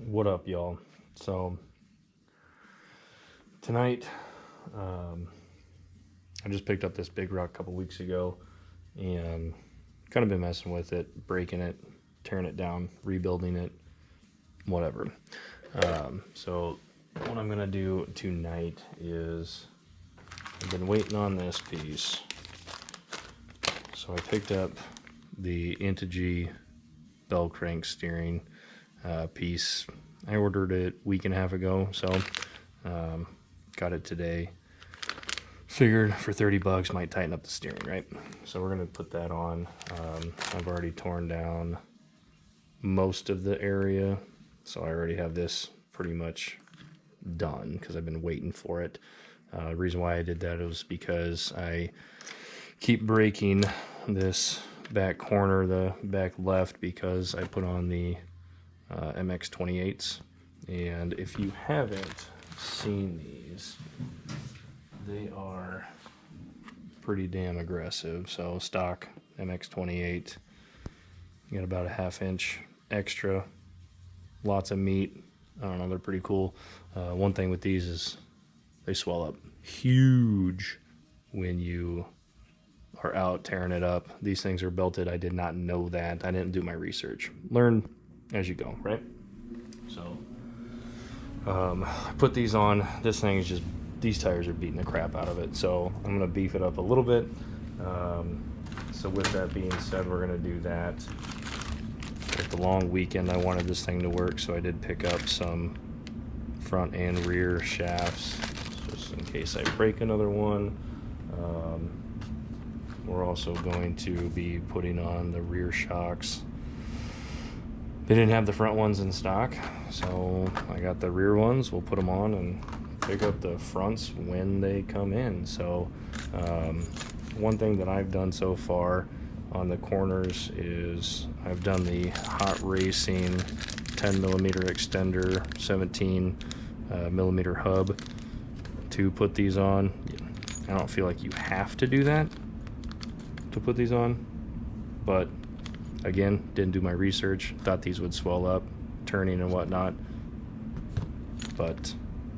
What up, y'all? So tonight, I just picked up this Big Rock a couple weeks ago and kind of been messing with it, breaking it, tearing it down, rebuilding it, whatever. So what I'm gonna do tonight is I've been waiting on this piece. So I picked up the Integy bell crank steering piece. I ordered it a week and a half ago, so got it today. Figured for 30 bucks might tighten up the steering, right? So we're gonna put that on. I've already torn down most of the area, so I already have this pretty much done because I've been waiting for it. The reason why I did that was because I keep breaking this back corner, the back left, because I put on the MX28s, and if you haven't seen these, they are pretty damn aggressive. So stock MX28, you got about a ½ inch extra, lots of meat. I don't know, they're pretty cool. One thing with these is they swell up huge when you are out tearing it up. These things are belted. I did not know that. I didn't do my research. Learn as you go, right? So I put these on. This thing is just, these tires are beating the crap out of it, so I'm gonna beef it up a little bit. So with that being said, we're gonna do that. With the long weekend, I wanted this thing to work, so I did pick up some front and rear shafts just in case I break another one. We're also going to be putting on the rear shocks. They didn't have the front ones in stock, so I got the rear ones. We'll put them on and pick up the fronts when they come in. So one thing that I've done so far on the corners is I've done the Hot Racing 10mm extender, 17mm hub to put these on. I don't feel like you have to do that to put these on, but again, didn't do my research. Thought these would swell up, turning and whatnot, but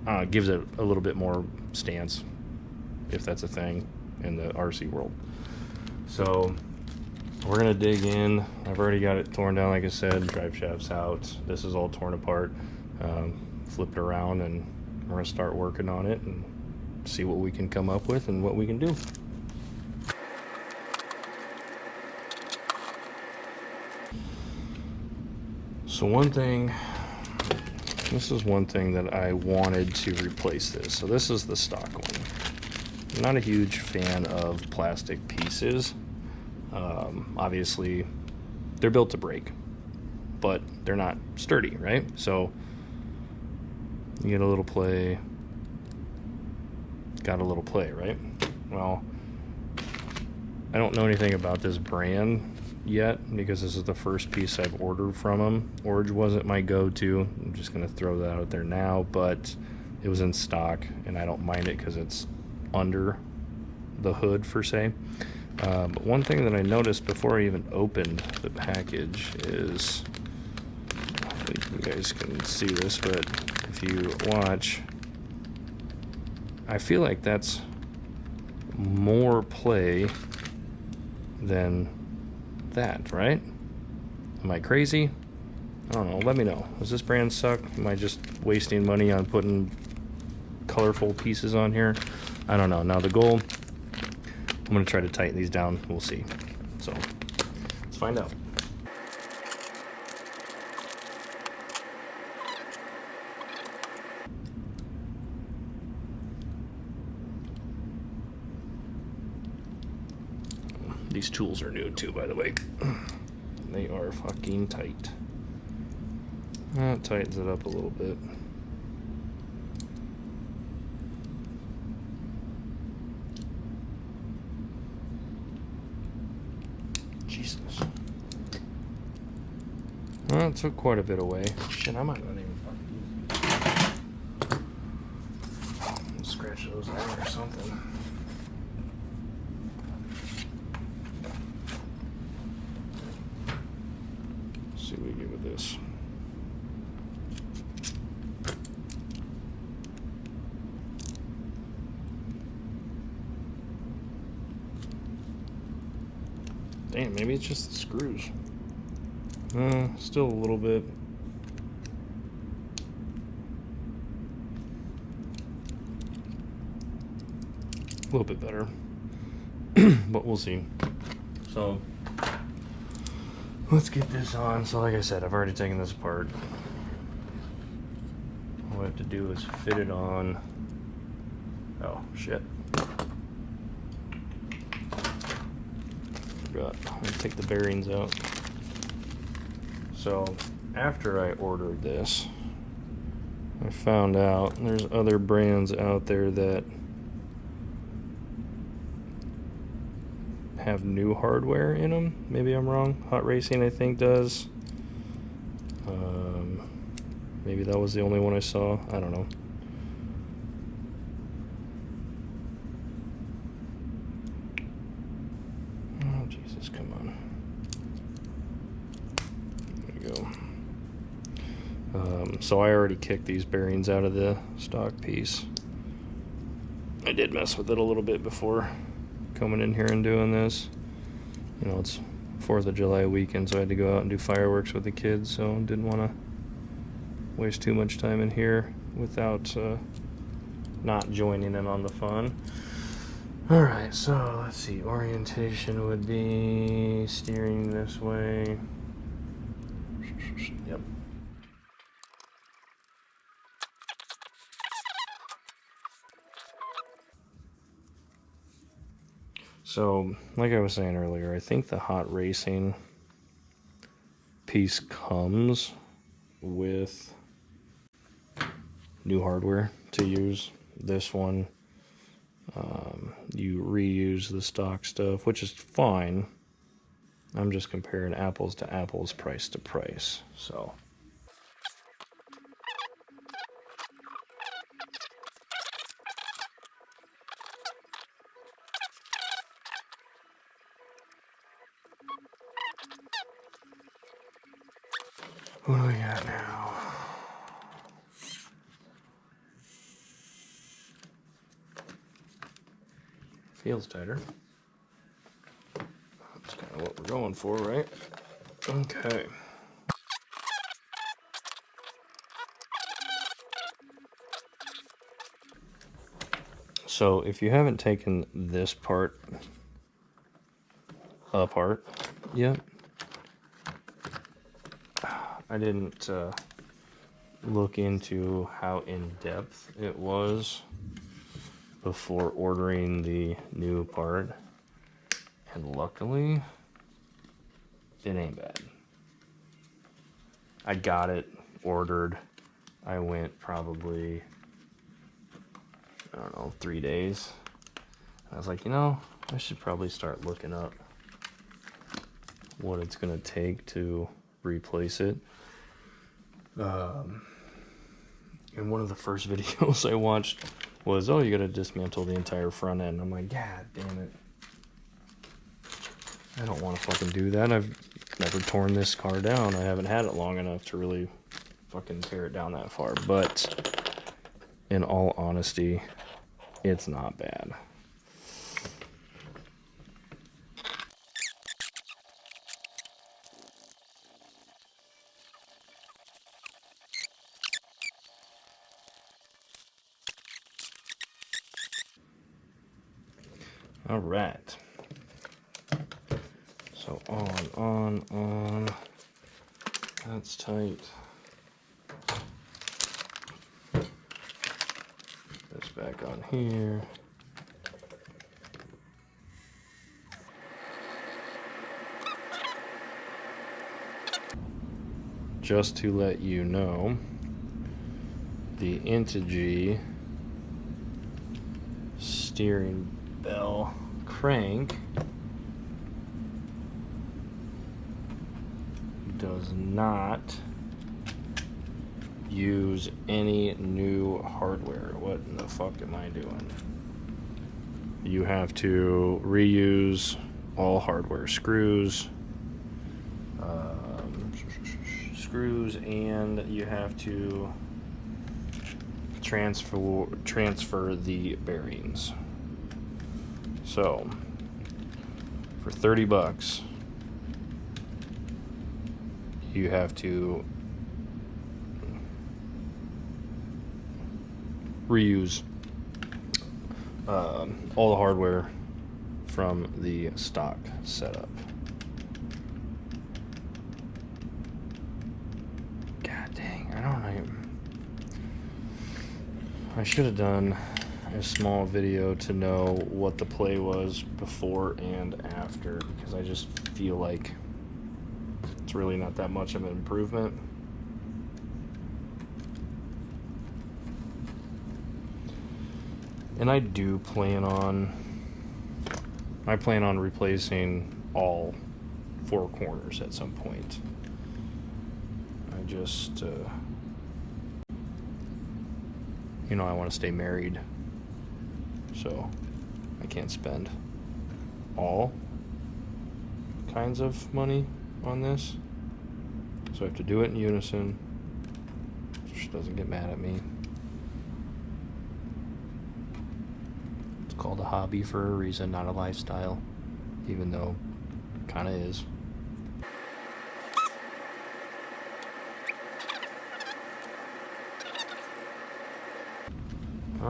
it gives it a little bit more stance, if that's a thing in the RC world. So we're gonna dig in. I've already got it torn down, like I said, drive shafts out. This is all torn apart, flipped around, and we're gonna start working on it and see what we can come up with and what we can do. So one thing, this is one thing that I wanted to replace this. So this is the stock one. I'm not a huge fan of plastic pieces. Obviously, they're built to break, but they're not sturdy, right? So you get a little play, got a little play, right? Well, I don't know anything about this brand yet because this is the first piece I've ordered from them. Orange wasn't my go-to. I'm just gonna throw that out there now, but it was in stock and I don't mind it because it's under the hood per se. But one thing that I noticed before I even opened the package is, I think you guys can see this, but if you watch, I feel like that's more play than that, right? Am I crazy? I don't know. Let me know. Does this brand suck? Am I just wasting money on putting colorful pieces on here? I don't know. Now the goal, I'm going to try to tighten these down. We'll see. So let's find out. These tools are new too, by the way. They are fucking tight. That tightens it up a little bit. Jesus. Well, it took quite a bit away. Shit, I might not even fucking use it. Scratch those out or something. See what we get with this. Damn, maybe it's just the screws. Still a little bit. A little bit better. But we'll see. So let's get this on. So like I said, I've already taken this apart. All we have to do is fit it on. Oh shit. Forgot. I'm gonna take the bearings out. So after I ordered this, I found out there's other brands out there that have new hardware in them. Maybe I'm wrong. Hot Racing, I think, does. Maybe that was the only one I saw. I don't know. Oh, Jesus, come on. There you go. So I already kicked these bearings out of the stock piece. I did mess with it a little bit before coming in here and doing this. You know, it's 4th of July weekend, so I had to go out and do fireworks with the kids, so didn't want to waste too much time in here without not joining in on the fun. Alright, so let's see. Orientation would be steering this way. Yep. So, like I was saying earlier, I think the Hot Racing piece comes with new hardware to use. This one, you reuse the stock stuff, which is fine. I'm just comparing apples to apples, price to price. So what do we got now? Feels tighter. That's kind of what we're going for, right? Okay. So if you haven't taken this part apart yet, I didn't look into how in-depth it was before ordering the new part, and luckily it ain't bad. I got it ordered. I went probably, I don't know, 3 days. I was like, you know, I should probably start looking up what it's gonna take to replace it. And one of the first videos I watched was, oh, you gotta dismantle the entire front end. I'm like, God damn it. I don't want to fucking do that. I've never torn this car down. I haven't had it long enough to really fucking tear it down that far. But in all honesty, it's not bad. All right. So on. That's tight. This back on here. Just to let you know, the Integy steering bell crank does not use any new hardware. What in the fuck am I doing? You have to reuse all hardware, screws, and you have to transfer the bearings. So for $30, you have to reuse all the hardware from the stock setup. God dang, I don't know. I should have done a small video to know what the play was before and after, because I just feel like it's really not that much of an improvement. And I plan on replacing all 4 corners at some point. I just, you know, I want to stay married, so I can't spend all kinds of money on this. So I have to do it in unison, so she doesn't get mad at me. It's called a hobby for a reason, not a lifestyle, even though it kind of is.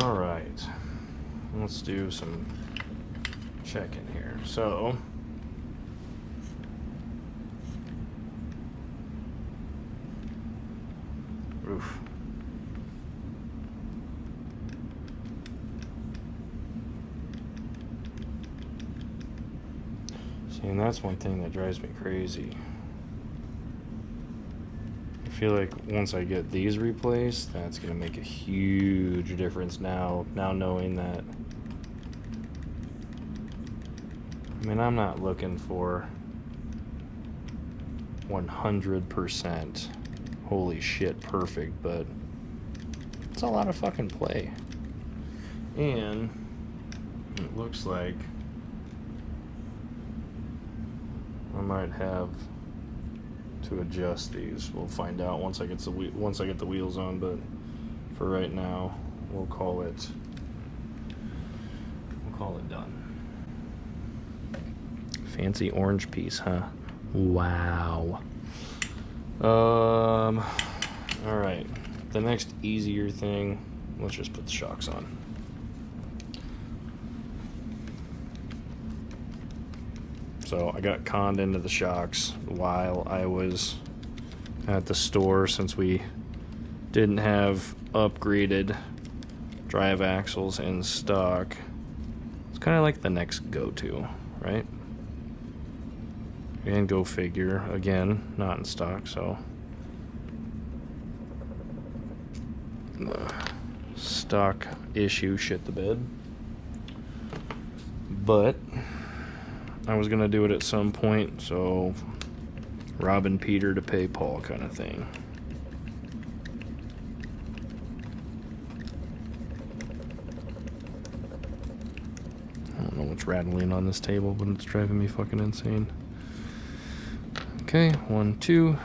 All right, let's do some checking here. So, roof. See, and that's one thing that drives me crazy. I feel like once I get these replaced, that's going to make a huge difference now knowing that. I mean, I'm not looking for 100% holy shit perfect, but it's a lot of fucking play. And it looks like I might have to adjust these. We'll find out once I get the wheels on, but for right now, we'll call it done. Fancy orange piece, huh? Wow. All right. The next easier thing, let's just put the shocks on. So I got conned into the shocks while I was at the store, since we didn't have upgraded drive axles in stock. It's kind of like the next go-to, right? And go figure, again, not in stock, so stock issue shit the bed. But I was gonna do it at some point, so robbing Peter to pay Paul kind of thing. I don't know what's rattling on this table, but it's driving me fucking insane. Okay, 1, 2.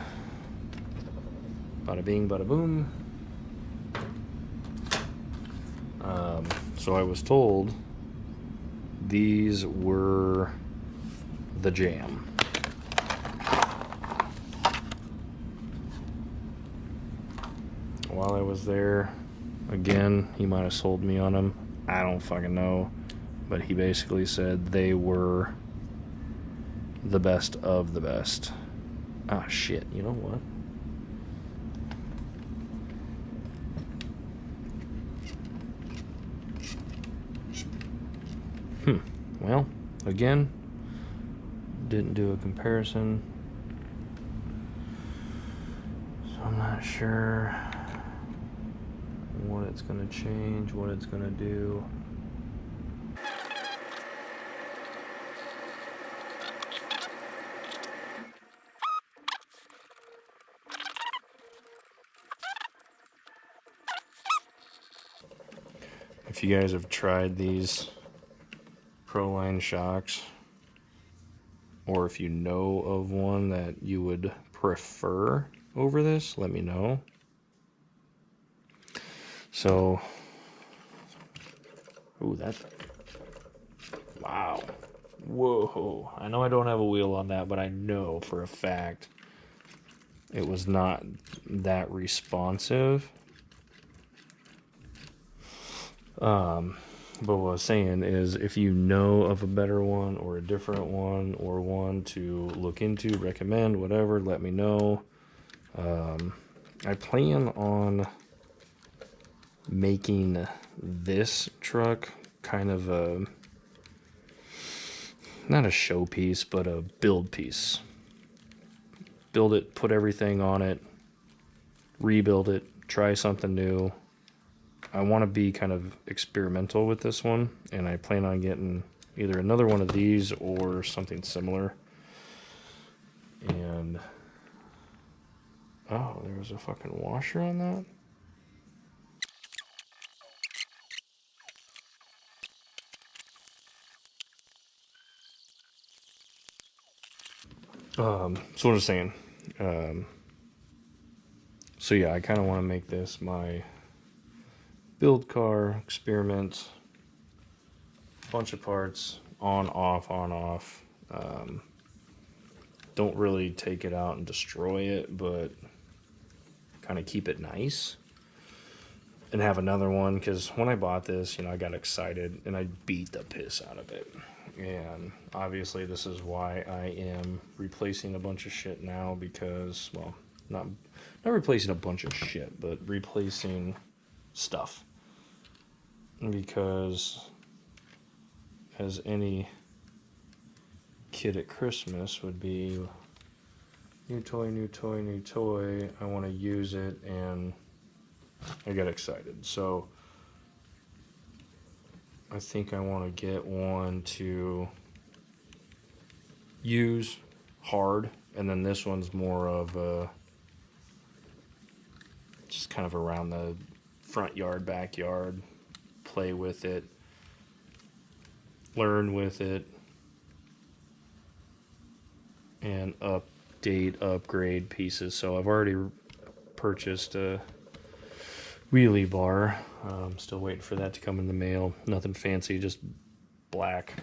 Bada bing, bada boom. So I was told these were the jam. While I was there, again, he might have sold me on them. I don't fucking know. But he basically said they were the best of the best. Ah, shit, you know what? Well, again, didn't do a comparison, so I'm not sure what it's going to change, what it's going to do. If you guys have tried these Proline shocks, or if you know of one that you would prefer over this, let me know. So, ooh, that's, wow, whoa. I know I don't have a wheel on that, but I know for a fact it was not that responsive. But what I was saying is, if you know of a better one or a different one or one to look into, recommend, whatever, let me know. I plan on making this truck kind of a, not a showpiece, but a build piece. Build it, put everything on it, rebuild it, try something new. I want to be kind of experimental with this one, and I plan on getting either another one of these or something similar. And oh, there was a fucking washer on that? So what I was saying, so yeah, I kind of want to make this my build car, experiment, bunch of parts, on, off. Don't really take it out and destroy it, but kind of keep it nice. And have another one, because when I bought this, I got excited and I beat the piss out of it. And obviously this is why I am replacing a bunch of shit now, because, well, not replacing a bunch of shit, but replacing stuff. Because as any kid at Christmas would be, new toy, I want to use it, and I get excited. So I think I want to get one to use hard, and then this one's more of a just kind of around the front yard, backyard, play with it, learn with it, and upgrade pieces. So I've already purchased a wheelie bar. I'm still waiting for that to come in the mail. Nothing fancy, just black.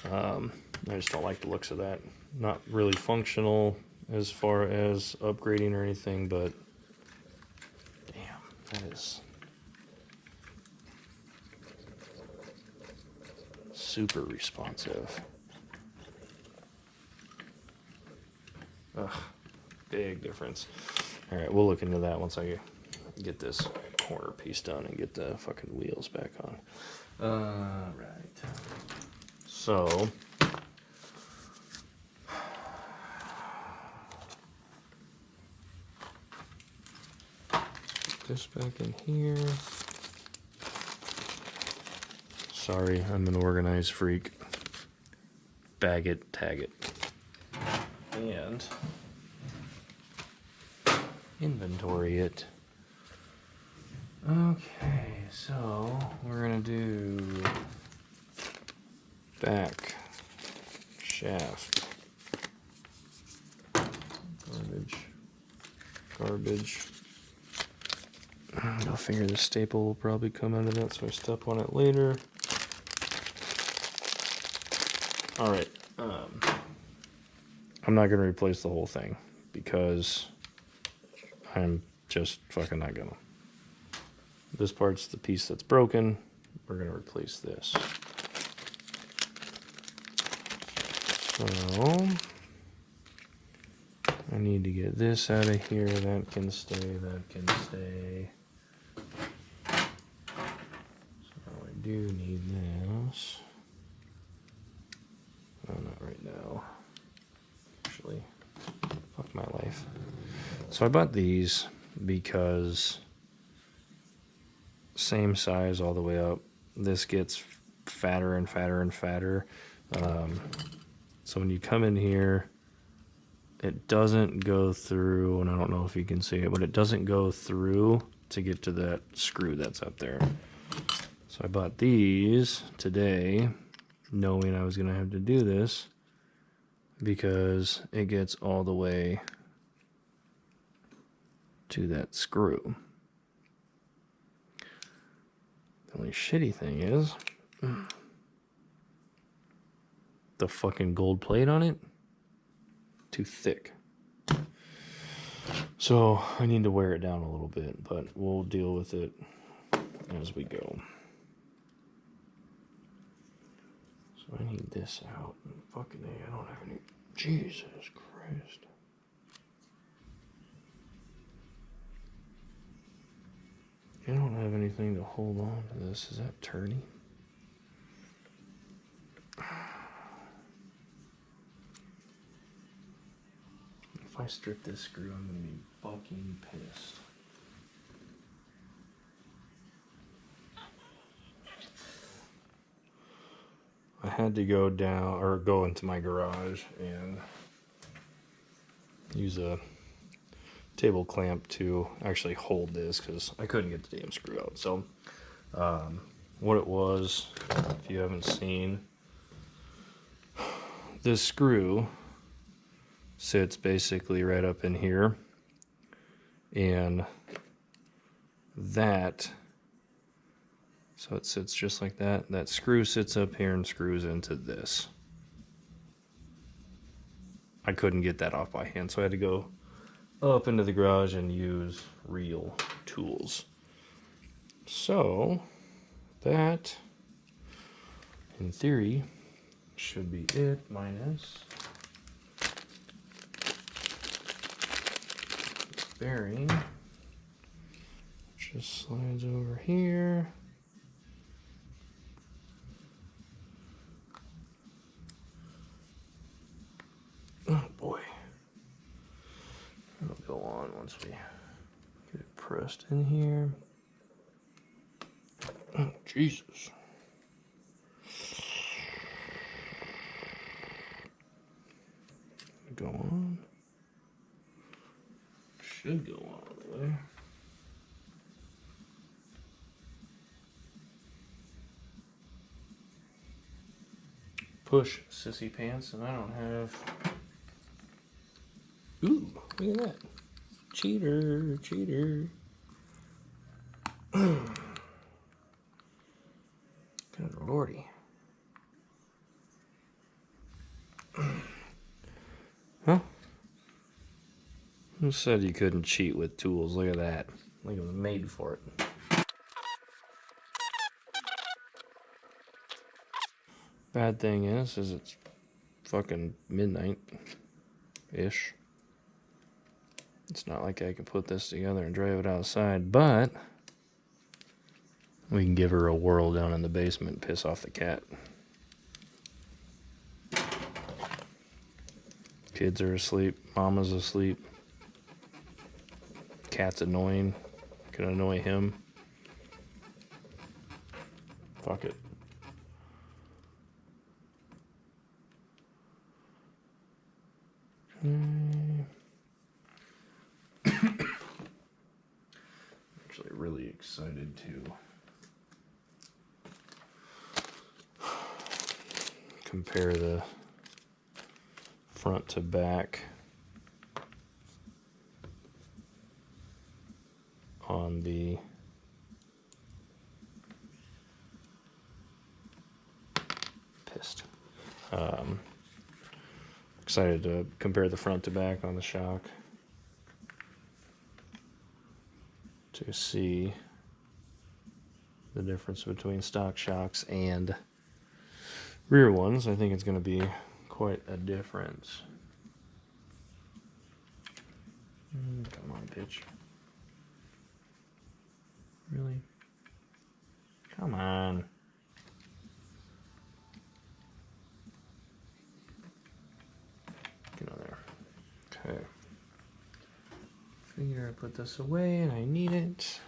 I just don't like the looks of that. Not really functional as far as upgrading or anything, but damn, that is super responsive. Ugh, big difference. All right, we'll look into that once I get this corner piece done and get the fucking wheels back on. Right. So, put this back in here. Sorry, I'm an organized freak. Bag it, tag it. And inventory it. Okay, so we're gonna do back shaft, garbage. I'll figure the staple will probably come out of that, so I step on it later. All right, I'm not gonna replace the whole thing because I'm just fucking not gonna. This part's the piece that's broken. We're gonna replace this. So I need to get this out of here. That can stay, that can stay. So I do need this. Oh, not right now. Actually, fuck my life. So I bought these because same size all the way up. This gets fatter and fatter and fatter. So when you come in here, it doesn't go through, and I don't know if you can see it, but it doesn't go through to get to that screw that's up there. So I bought these today, knowing I was going to have to do this, because it gets all the way to that screw. The only shitty thing is the fucking gold plate on it, too thick. So I need to wear it down a little bit, but we'll deal with it as we go. So I need this out. Fucking A, I don't have any. Jesus Christ. I don't have anything to hold on to this. Is that turning? If I strip this screw, I'm gonna be fucking pissed. I had to go down or go into my garage and use a table clamp to actually hold this because I couldn't get the damn screw out. So what it was, if you haven't seen, this screw sits basically right up in here, and that, so it sits just like that. That screw sits up here and screws into this. I couldn't get that off by hand, so I had to go up into the garage and use real tools. So that, in theory, should be it, minus bearing, which just slides over here. Oh boy. It'll go on once we get it pressed in here. Oh, Jesus. Go on. Should go on all the way. Push, sissy pants, and I don't have. Ooh, look at that. Cheater, cheater. Good lordy. Huh? Who said you couldn't cheat with tools? Look at that. Like it was made for it. Bad thing is it's fucking midnight-ish. It's not like I can put this together and drive it outside, but we can give her a whirl down in the basement and piss off the cat. Kids are asleep. Mama's asleep. Cat's annoying. Can annoy him. Fuck it. Actually really excited to compare the front to back on the pissed. Excited to compare the front to back on the shock to see the difference between stock shocks and rear ones. I think it's going to be quite a difference. Come on, bitch. Really? Come on. Get on there. Okay. Figure I put this away and I need it.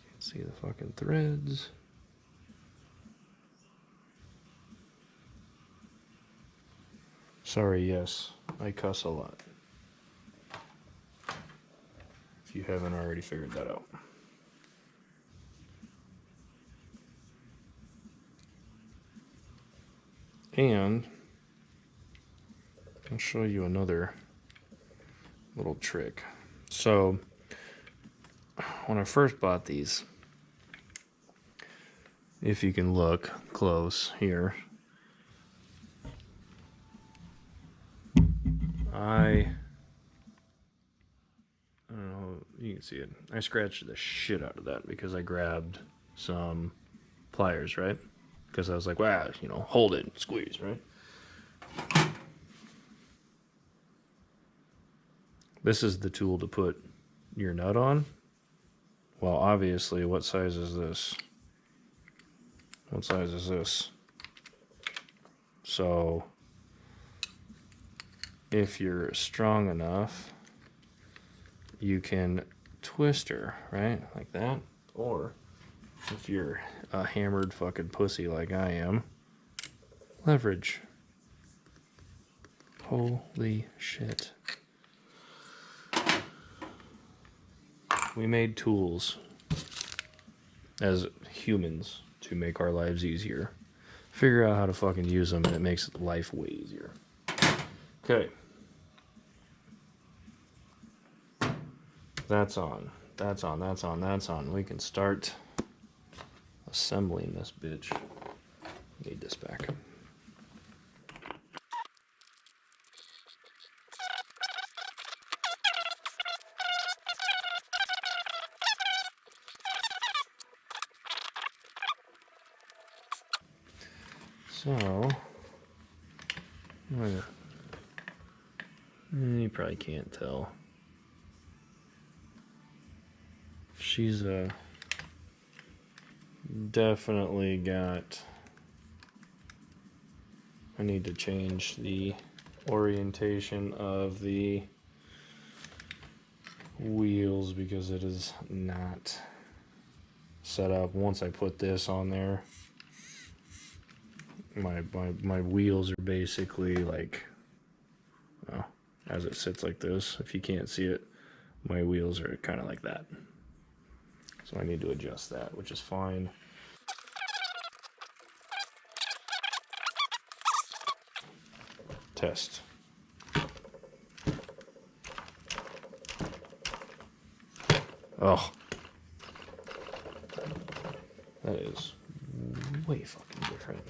Can't see the fucking threads. Sorry, yes, I cuss a lot. If you haven't already figured that out. And I'll show you another little trick. So when I first bought these, if you can look close here, I you can see it. I scratched the shit out of that because I grabbed some pliers, right? Because I was like, wow, you know, hold it, squeeze, right? This is the tool to put your nut on. Well, obviously, what size is this? What size is this? So, if you're strong enough, you can twist her, right? Like that. Or, if you're a hammered fucking pussy like I am, leverage. Holy shit. We made tools as humans to make our lives easier. Figure out how to fucking use them and it makes life way easier. Okay. That's on. That's on. That's on. That's on. We can start assembling this bitch. Need this back. So, you probably can't tell. She's definitely got. I need to change the orientation of the wheels because it is not set up. Once I put this on there, my wheels are basically like, well, as it sits like this, if you can't see it, my wheels are kind of like that. So I need to adjust that, which is fine. Test. Oh, that is way fucking different.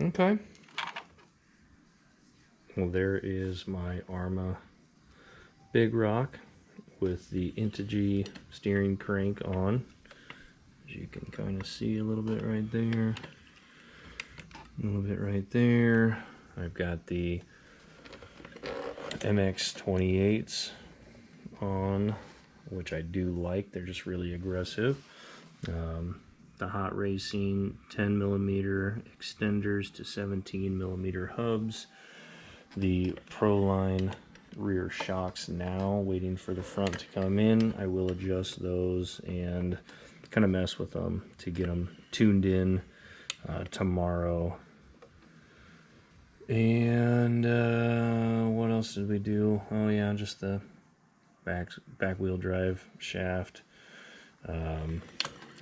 Okay. Well, there is my Arrma Big Rock with the Integy steering crank on. As you can kind of see a little bit right there. A little bit right there. I've got the MX-28s on, which I do like. They're just really aggressive. The Hot Racing 10mm extenders to 17mm hubs. The Proline rear shocks now, waiting for the front to come in. I will adjust those and kind of mess with them to get them tuned in tomorrow. And what else did we do? Oh yeah, just the back wheel drive shaft.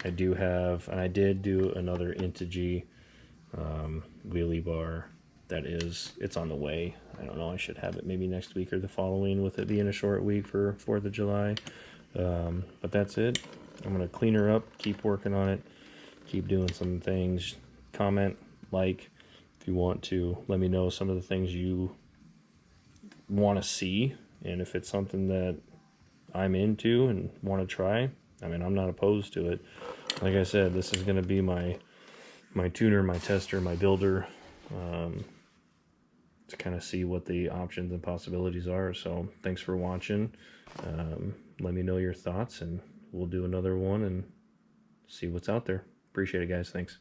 I do have, and I did do another Integy wheelie bar. It's on the way. I don't know, I should have it maybe next week or the following, with it being a short week for 4th of July. But that's it. I'm going to clean her up, keep working on it, keep doing some things. Comment, like, if you want to. Let me know some of the things you want to see, and if it's something that I'm into and want to try, I mean, I'm not opposed to it. Like I said, this is going to be my tuner, my tester, my builder, to kind of see what the options and possibilities are. So thanks for watching. Let me know your thoughts, and we'll do another one and see what's out there. Appreciate it, guys. Thanks.